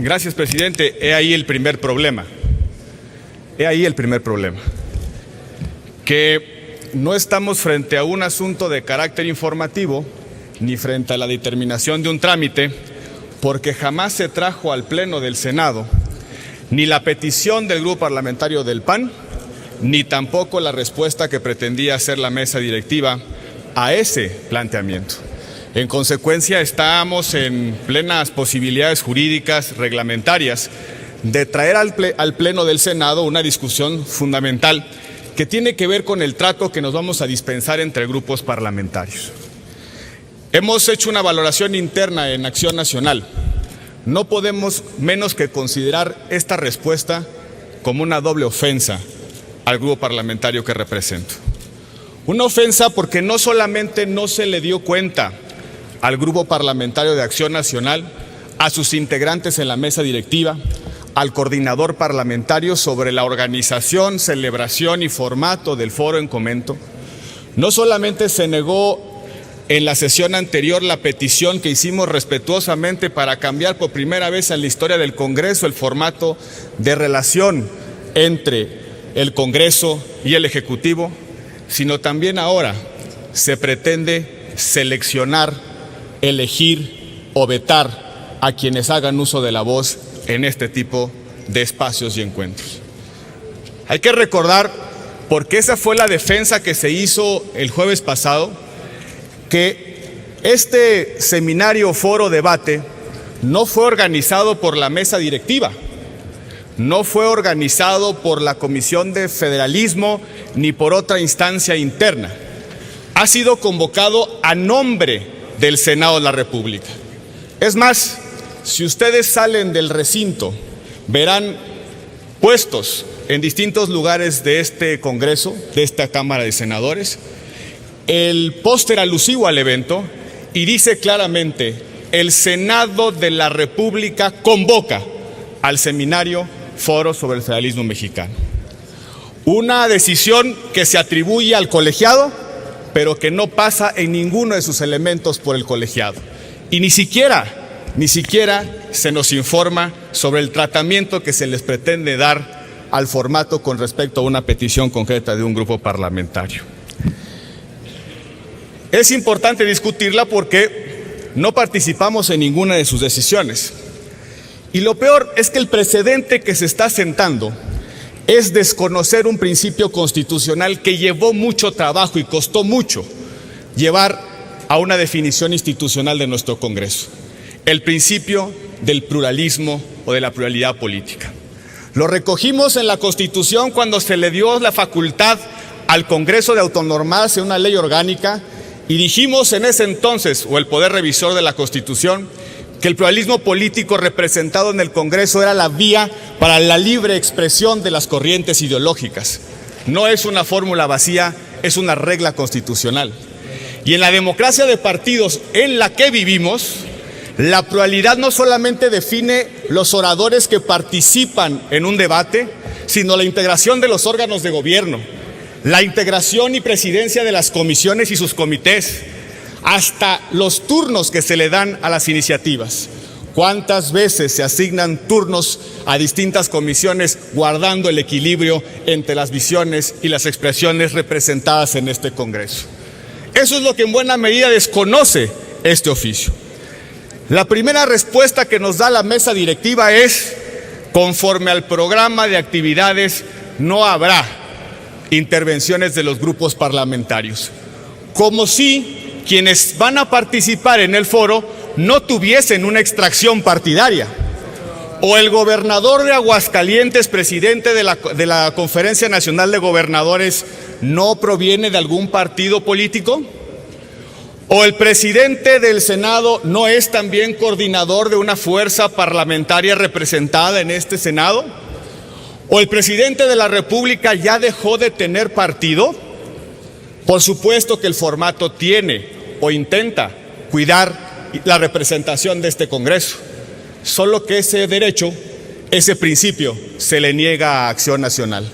Gracias, presidente. He ahí el primer problema. Que no estamos frente a un asunto de carácter informativo ni frente a la determinación de un trámite, porque jamás se trajo al Pleno del Senado ni la petición del Grupo Parlamentario del PAN, ni tampoco la respuesta que pretendía hacer la mesa directiva a ese planteamiento. En consecuencia, estamos en plenas posibilidades jurídicas, reglamentarias, de traer al Pleno del Senado una discusión fundamental que tiene que ver con el trato que nos vamos a dispensar entre grupos parlamentarios. Hemos hecho una valoración interna en Acción Nacional. No podemos menos que considerar esta respuesta como una doble ofensa al grupo parlamentario que represento. Una ofensa porque no solamente no se le dio cuenta al Grupo Parlamentario de Acción Nacional, a sus integrantes en la mesa directiva, al coordinador parlamentario sobre la organización, celebración y formato del foro en comento. No solamente se negó en la sesión anterior la petición que hicimos respetuosamente para cambiar por primera vez en la historia del Congreso el formato de relación entre el Congreso y el Ejecutivo, sino también ahora se pretende seleccionar, elegir o vetar a quienes hagan uso de la voz en este tipo de espacios y encuentros. Hay que recordar, porque esa fue la defensa que se hizo el jueves pasado, que este seminario, foro, debate no fue organizado por la mesa directiva, no fue organizado por la Comisión de Federalismo ni por otra instancia interna. Ha sido convocado a nombre del Senado de la República. Es más, si ustedes salen del recinto, verán puestos en distintos lugares de este Congreso, de esta Cámara de Senadores, el póster alusivo al evento, y dice claramente: el Senado de la República convoca al seminario Foro sobre el Federalismo Mexicano. Una decisión que se atribuye al colegiado, pero que no pasa en ninguno de sus elementos por el colegiado. Y ni siquiera se nos informa sobre el tratamiento que se les pretende dar al formato con respecto a una petición concreta de un grupo parlamentario. Es importante discutirla porque no participamos en ninguna de sus decisiones. Y lo peor es que el precedente que se está sentando es desconocer un principio constitucional que llevó mucho trabajo y costó mucho llevar a una definición institucional de nuestro Congreso: el principio del pluralismo o de la pluralidad política. Lo recogimos en la Constitución cuando se le dio la facultad al Congreso de autonormarse una ley orgánica, y dijimos en ese entonces, o el poder revisor de la Constitución, que el pluralismo político representado en el Congreso era la vía para la libre expresión de las corrientes ideológicas. No es una fórmula vacía, es una regla constitucional. Y en la democracia de partidos en la que vivimos, la pluralidad no solamente define los oradores que participan en un debate, sino la integración de los órganos de gobierno, la integración y presidencia de las comisiones y sus comités, hasta los turnos que se le dan a las iniciativas. ¿Cuántas veces se asignan turnos a distintas comisiones guardando el equilibrio entre las visiones y las expresiones representadas en este Congreso? Eso es lo que en buena medida desconoce este oficio. La primera respuesta que nos da la mesa directiva es: conforme al programa de actividades no habrá intervenciones de los grupos parlamentarios. Como si quienes van a participar en el foro no tuviesen una extracción partidaria. ¿O el gobernador de Aguascalientes, presidente de la Conferencia Nacional de Gobernadores, no proviene de algún partido político? ¿O el presidente del Senado no es también coordinador de una fuerza parlamentaria representada en este Senado? ¿O el presidente de la República ya dejó de tener partido? Por supuesto que el formato tiene o intenta cuidar la representación de este Congreso, solo que ese derecho, ese principio, se le niega a Acción Nacional.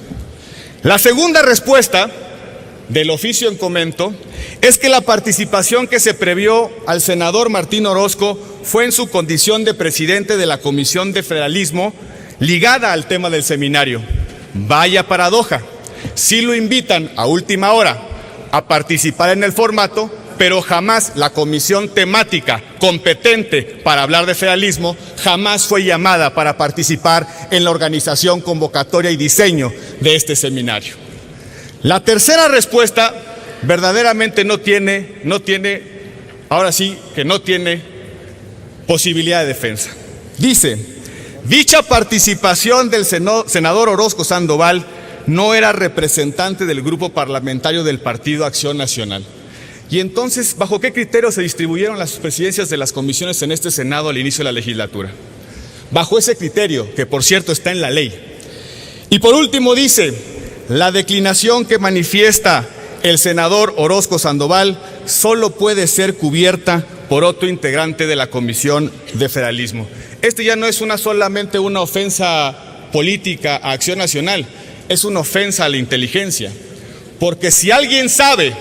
La segunda respuesta del oficio en comento es que la participación que se previó al senador Martín Orozco fue en su condición de presidente de la Comisión de Federalismo ligada al tema del seminario. Vaya paradoja, sí lo invitan a última hora a participar en el formato, pero jamás la comisión temática competente para hablar de federalismo jamás fue llamada para participar en la organización, convocatoria y diseño de este seminario. La tercera respuesta verdaderamente no tiene posibilidad de defensa. Dice, dicha participación del senador Orozco Sandoval no era representante del grupo parlamentario del Partido Acción Nacional. Y entonces, ¿bajo qué criterio se distribuyeron las presidencias de las comisiones en este Senado al inicio de la legislatura? Bajo ese criterio, que por cierto está en la ley. Y por último dice, la declinación que manifiesta el senador Orozco Sandoval solo puede ser cubierta por otro integrante de la Comisión de Federalismo. Este ya no es solamente una ofensa política a Acción Nacional, es una ofensa a la inteligencia. Porque si alguien sabe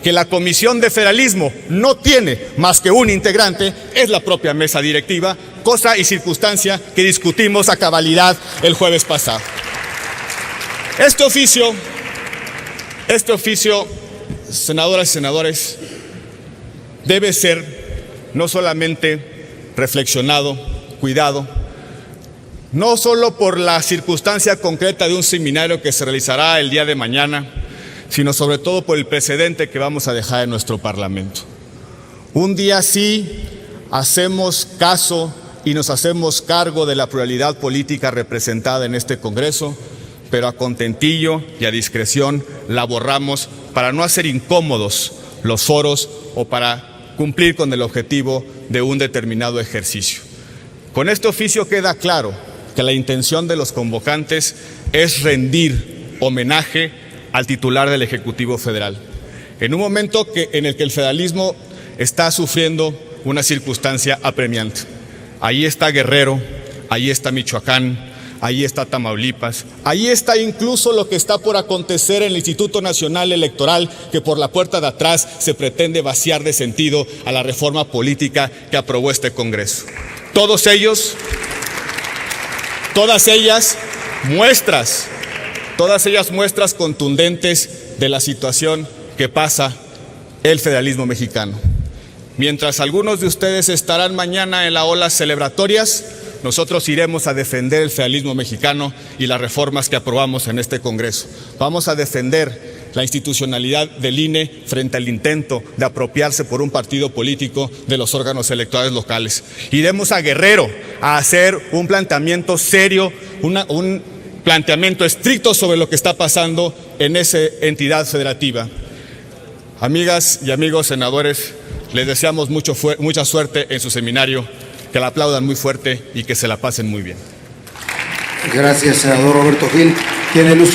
que la Comisión de Federalismo no tiene más que un integrante, es la propia mesa directiva, cosa y circunstancia que discutimos a cabalidad el jueves pasado. Este oficio, senadoras y senadores, debe ser no solamente reflexionado, cuidado, no solo por la circunstancia concreta de un seminario que se realizará el día de mañana, sino sobre todo por el precedente que vamos a dejar en nuestro Parlamento. Un día sí hacemos caso y nos hacemos cargo de la pluralidad política representada en este Congreso, pero a contentillo y a discreción la borramos para no hacer incómodos los foros o para cumplir con el objetivo de un determinado ejercicio. Con este oficio queda claro que la intención de los convocantes es rendir homenaje al titular del Ejecutivo Federal, en un momento en el que el federalismo está sufriendo una circunstancia apremiante. Ahí está Guerrero, ahí está Michoacán, ahí está Tamaulipas, ahí está incluso lo que está por acontecer en el Instituto Nacional Electoral, que por la puerta de atrás se pretende vaciar de sentido a la reforma política que aprobó este Congreso. Todas ellas muestras contundentes de la situación que pasa el federalismo mexicano. Mientras algunos de ustedes estarán mañana en las olas celebratorias, nosotros iremos a defender el federalismo mexicano y las reformas que aprobamos en este Congreso. Vamos a defender la institucionalidad del INE frente al intento de apropiarse por un partido político de los órganos electorales locales. Iremos a Guerrero a hacer un planteamiento serio, un planteamiento estricto sobre lo que está pasando en esa entidad federativa. Amigas y amigos senadores, les deseamos mucha suerte en su seminario, que la aplaudan muy fuerte y que se la pasen muy bien. Gracias, senador Roberto Gil. Tiene el uso